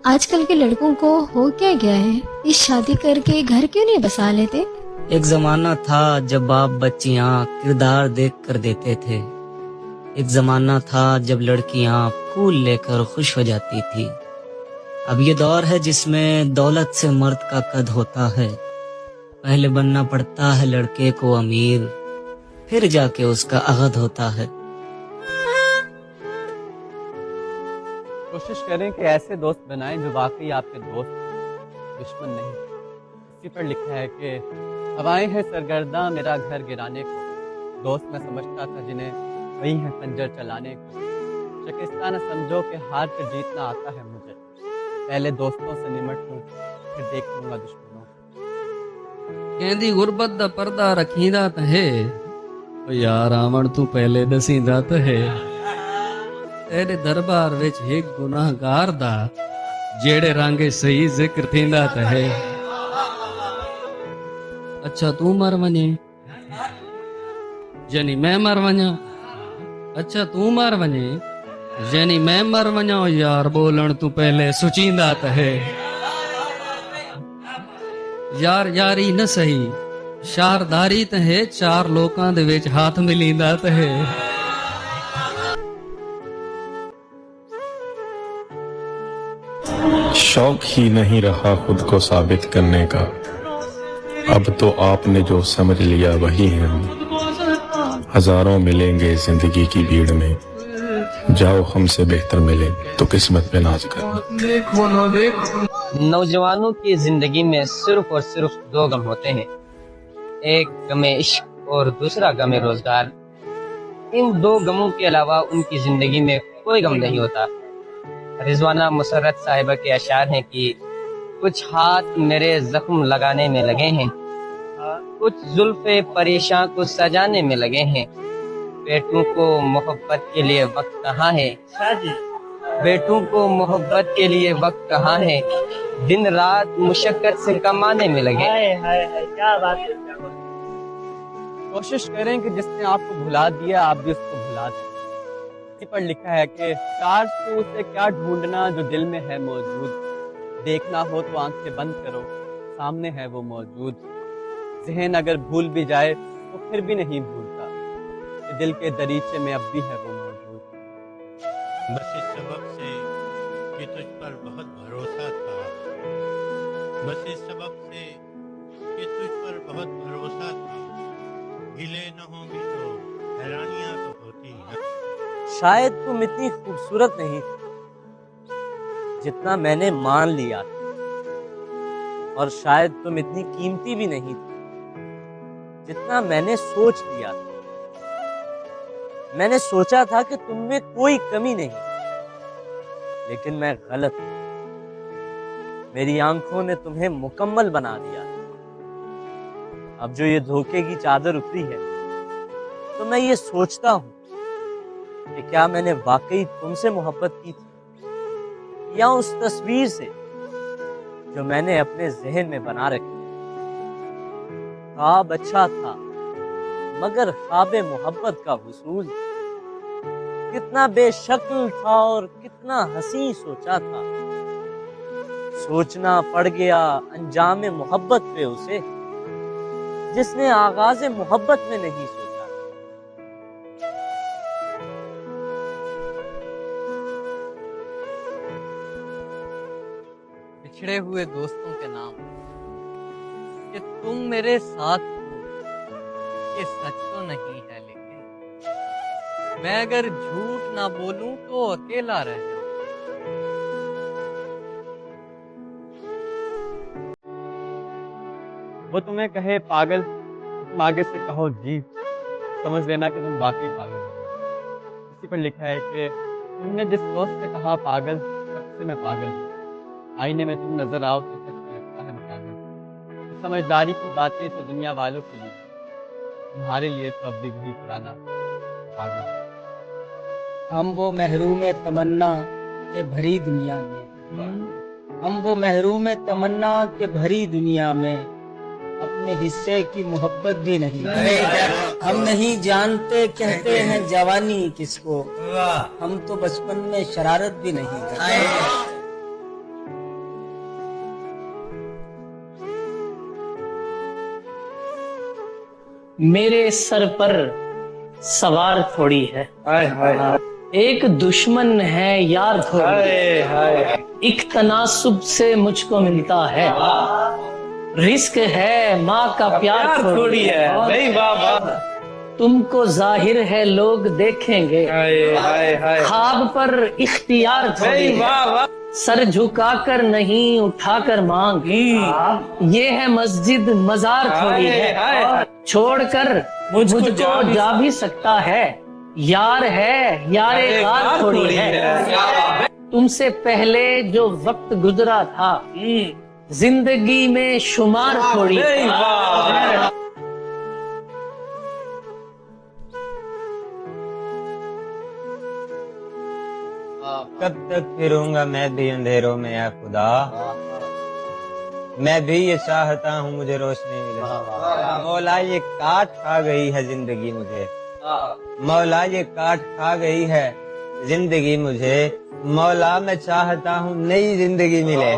आजकल के लड़कों को हो क्या गया है, इस शादी करके घर क्यों नहीं बसा लेते। एक जमाना था जब बाप बच्चियां किरदार देख कर देते थे। एक जमाना था जब लड़कियां फूल लेकर खुश हो जाती थी। अब ये दौर है जिसमें दौलत से मर्द का कद होता है। पहले बनना पड़ता है लड़के को अमीर, फिर जाके उसका अहद होता है। कोशिश करें कि ऐसे दोस्त बनाएं जो वाकई आपके दोस्त हैं, दुश्मन नहीं। इसी पर लिखा है कि हवाएं हैं सरगर्दा मेरा घर गिराने को, दोस्त मैं समझता था जिन्हें वही है खंजर चलाने को। शिकस्ता न समझो कि हार कर जीतना आता है मुझे, पहले दोस्तों से निमट लूं फिर देख लूंगा दुश्मनों को। कहंदी गुरबत दा पर्दा रखींदा तहे ओ यार आवण तू पहले दसींदा तहे तेरे दरबार विच एक गुनाहगार दा जेड़े रंगे सही जिक्र थींदा तहे। अच्छा तू मर वञे यानी मैं मर वञा, अच्छा तू मर वञे यानी मैं मर वञा। ओ यार बोलण तू पहले सुचींदा तहे। यार यारी न सही शारदारी तहे चार लोकां दे विच हाथ मिलींदा तहे। शौक ही नहीं रहा खुद को साबित करने का, अब तो आपने जो समझ लिया वही है हम। हजारों मिलेंगे जिंदगी की भीड़ में, जाओ हमसे बेहतर मिले तो किस्मत पे नाज करना। नौजवानों की जिंदगी में सिर्फ और सिर्फ दो गम होते हैं, एक गमे इश्क और दूसरा गमे रोजगार। इन दो गमों के अलावा उनकी जिंदगी में कोई गम नहीं होता। रिजवाना मुसर्रत साहिबा के अशार हैं कि कुछ हाथ मेरे जख्म लगाने में लगे हैं, कुछ जुल्फे परेशान को सजाने में लगे हैं। बेटों को मोहब्बत के लिए वक्त कहाँ है, बेटों को मोहब्बत के लिए वक्त कहाँ है, दिन रात मुशक्कत से कमाने में लगे। क्या बात है। कोशिश करें कि जिसने आपको भुला दिया आप भी उसको भुला दें। इसी पर लिखा है कि चार सू से क्या ढूंढना जो दिल में है मौजूद, देखना हो तो आंखें बंद करो सामने है वो मौजूद। ज़हन अगर भूल भी जाए तो फिर भी नहीं भूलता, कि दिल के दरीचे में अब भी है वो मौजूद। बस इस सबक से कि तुझ पर बहुत भरोसा था, बस इस सबक से कि तुझ पर बहुत भरोसा था। गिले न होंगी तो हैरानियां तो होती हैं। शायद तुम इतनी खूबसूरत नहीं थी जितना मैंने मान लिया था, और शायद तुम इतनी कीमती भी नहीं थी जितना मैंने सोच लिया था। मैंने सोचा था कि तुम में कोई कमी नहीं, लेकिन मैं गलत था। मेरी आंखों ने तुम्हें मुकम्मल बना दिया। अब जो ये धोखे की चादर उतरी है तो मैं ये सोचता हूं कि क्या मैंने वाकई तुमसे मोहब्बत की थी या उस तस्वीर से जो मैंने अपने जहन में बना रखी। ख्वाब अच्छा था मगर ख्वाब मोहब्बत का हुसूल कितना बेशक्ल था और कितना हसी सोचा था। सोचना पड़ गया अंजाम मोहब्बत पे उसे जिसने आगाज मोहब्बत में नहीं सोचा। बिछड़े हुए दोस्तों के नाम कि तुम मेरे साथ हो, ये सच तो नहीं है, लेकिन मैं अगर झूठ ना बोलूं तो अकेला रह जाऊं। वो तुम्हें कहे पागल, तुम आगे से कहो जी, समझ लेना कि तुम वाकई पागल हो। इसी पर लिखा है कि तुमने जिस दोस्त से कहा पागल, तब से मैं पागल हूँ। आईने में तुम नजर आओ तो सच लगता है मैं पागल। समझदारी की बातें तो दुनिया वालों के लिए, तुम्हारे लिए तो अब भी वही पुराना पागल। हम वो महरूम तमन्ना के भरी दुनिया में, हम वो महरूम तमन्ना के भरी दुनिया में, अपने हिस्से की मोहब्बत भी नहीं। हम नहीं जानते कहते हैं जवानी किसको, हम तो बचपन में शरारत भी नहीं करते। मेरे सर पर सवार थोड़ी है, एक दुश्मन है यार थोड़ी, एक तनासुब से मुझको मिलता है, रिस्क है माँ का प्यार थोड़ी है। नहीं बाबा, तुमको जाहिर है लोग देखेंगे, ख्वाब पर इख्तियार थोड़ी है, सर झुकाकर नहीं उठाकर मांग, ये है मस्जिद मजार थोड़ी है, छोड़कर मुझको जा भी सकता है, यार है यारे गार थोड़ी है। तुमसे पहले जो वक्त गुजरा था जिंदगी में शुमार थोड़ी है। कब तक फिरूंगा मैं भी अंधेरों में या खुदा, मैं भी ये चाहता हूँ मुझे रोशनी मिले। मौला ये काट खा गई है जिंदगी मुझे, मौला ये काट खा गई है जिंदगी मुझे, मौला मैं चाहता हूँ नई जिंदगी मिले।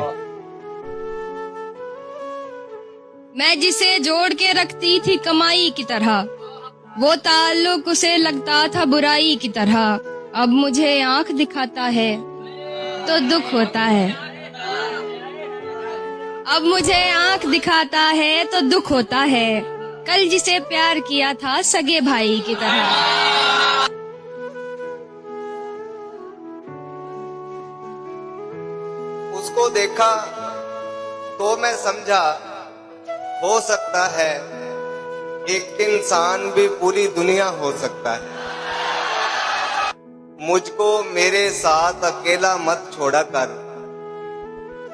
मैं जिसे जोड़ के रखती थी कमाई की तरह, वो ताल्लुक उसे लगता था बुराई की तरह, अब मुझे आंख दिखाता है तो दुख होता है, अब मुझे आंख दिखाता है तो दुख होता है, कल जिसे प्यार किया था सगे भाई की तरह। उसको देखा तो मैं समझा हो सकता है एक इंसान भी पूरी दुनिया हो सकता है, मुझको मेरे साथ अकेला मत छोड़ा कर,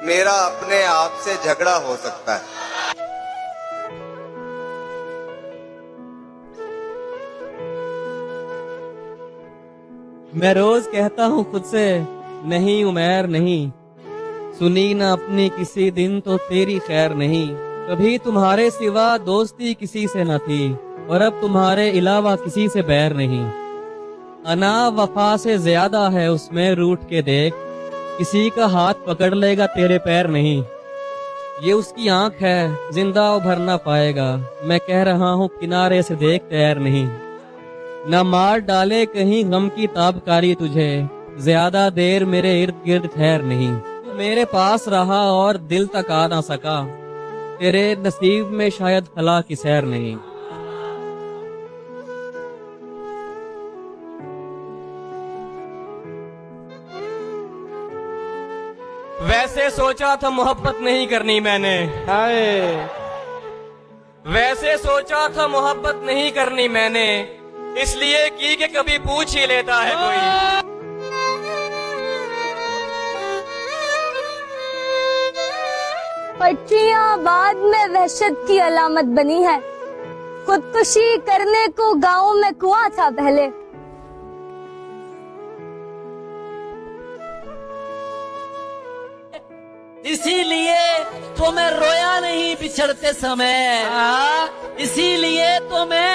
मेरा अपने आप से झगड़ा हो सकता है। मैं रोज कहता हूँ खुद से नहीं उमैर नहीं, सुनी ना अपनी किसी दिन तो तेरी खैर नहीं, कभी तुम्हारे सिवा दोस्ती किसी से न थी और अब तुम्हारे अलावा किसी से बैर नहीं, अना वफा से ज्यादा है उसमें रूठ के देख, किसी का हाथ पकड़ लेगा तेरे पैर नहीं, ये उसकी आंख है जिंदा उभर ना पाएगा, मैं कह रहा हूँ किनारे से देख तैर नहीं, न मार डाले कहीं गम की ताबकारी तुझे, ज्यादा देर मेरे इर्द गिर्द ठहर नहीं, तू मेरे पास रहा और दिल तक आ ना सका, तेरे नसीब में शायद खला की सैर नहीं। वैसे सोचा था मोहब्बत नहीं करनी मैंने, वैसे सोचा था मोहब्बत नहीं करनी मैंने, इसलिए की कि कभी पूछ ही लेता है कोई। पट्टियां बाद में वहशत की अलामत बनी है, खुदकुशी करने को गांव में कुआं था पहले, इसीलिए तो मैं रोया नहीं बिछड़ते समय, इसीलिए तो मैं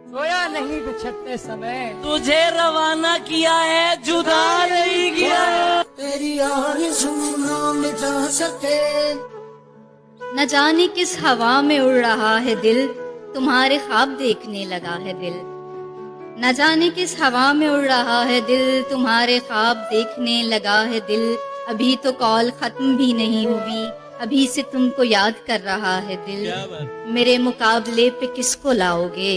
रोया नहीं बिछड़ते समय, तुझे रवाना किया है जुदा नहीं किया, तेरी आरज़ू ना मिटा सके। न जाने किस हवा में उड़ रहा है दिल, तुम्हारे ख्वाब देखने लगा है दिल, न जाने किस हवा में उड़ रहा है दिल, तुम्हारे ख्वाब देखने लगा है दिल, अभी तो कॉल खत्म भी नहीं हुई, अभी से तुमको याद कर रहा है दिल, मेरे मुकाबले पे किसको लाओगे,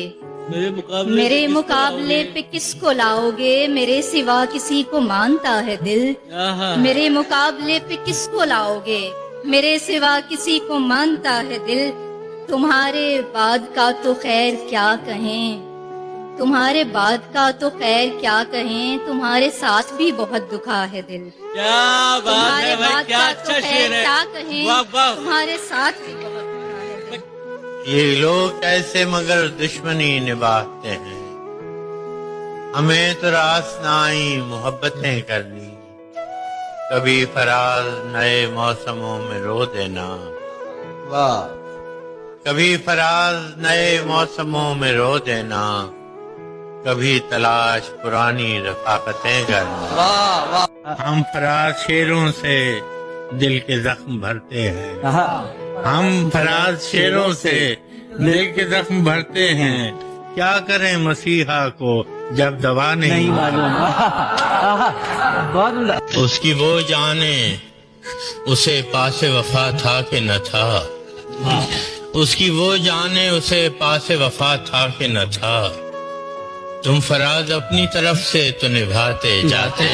मेरे मुकाबले पे किसको लाओगे, मेरे सिवा किसी को मानता है दिल, मेरे मुकाबले पे किसको लाओगे, मेरे सिवा किसी को मानता है दिल, तुम्हारे बाद का तो खैर क्या कहें, तुम्हारे बाद का तो खैर क्या कहें, तुम्हारे साथ भी बहुत दुखा है दिल, क्या बात है भाई, क्या अच्छा शेर है, क्या कहें, वाह वाह। तुम्हारे साथ भी बहुत दुखा है दिल। ये लोग कैसे मगर दुश्मनी निभाते हैं, हमें तो रास ना आई मोहब्बतें करनी, कभी फराज नए मौसमों में रो देना, वाह, कभी फराज नए मौसमों में रो देना, कभी तलाश पुरानी रफाकतें करना, हम फराज शेरों से दिल के जख्म भरते हैं, हम फराज शेरों से दिल के जख्म भरते हैं, क्या करें मसीहा को जब दवा नहीं उसकी वो जाने उसे पासे वफा था कि न था, उसकी वो जाने उसे पासे वफा था कि न था। तुम फराज अपनी तरफ से तो निभाते जाते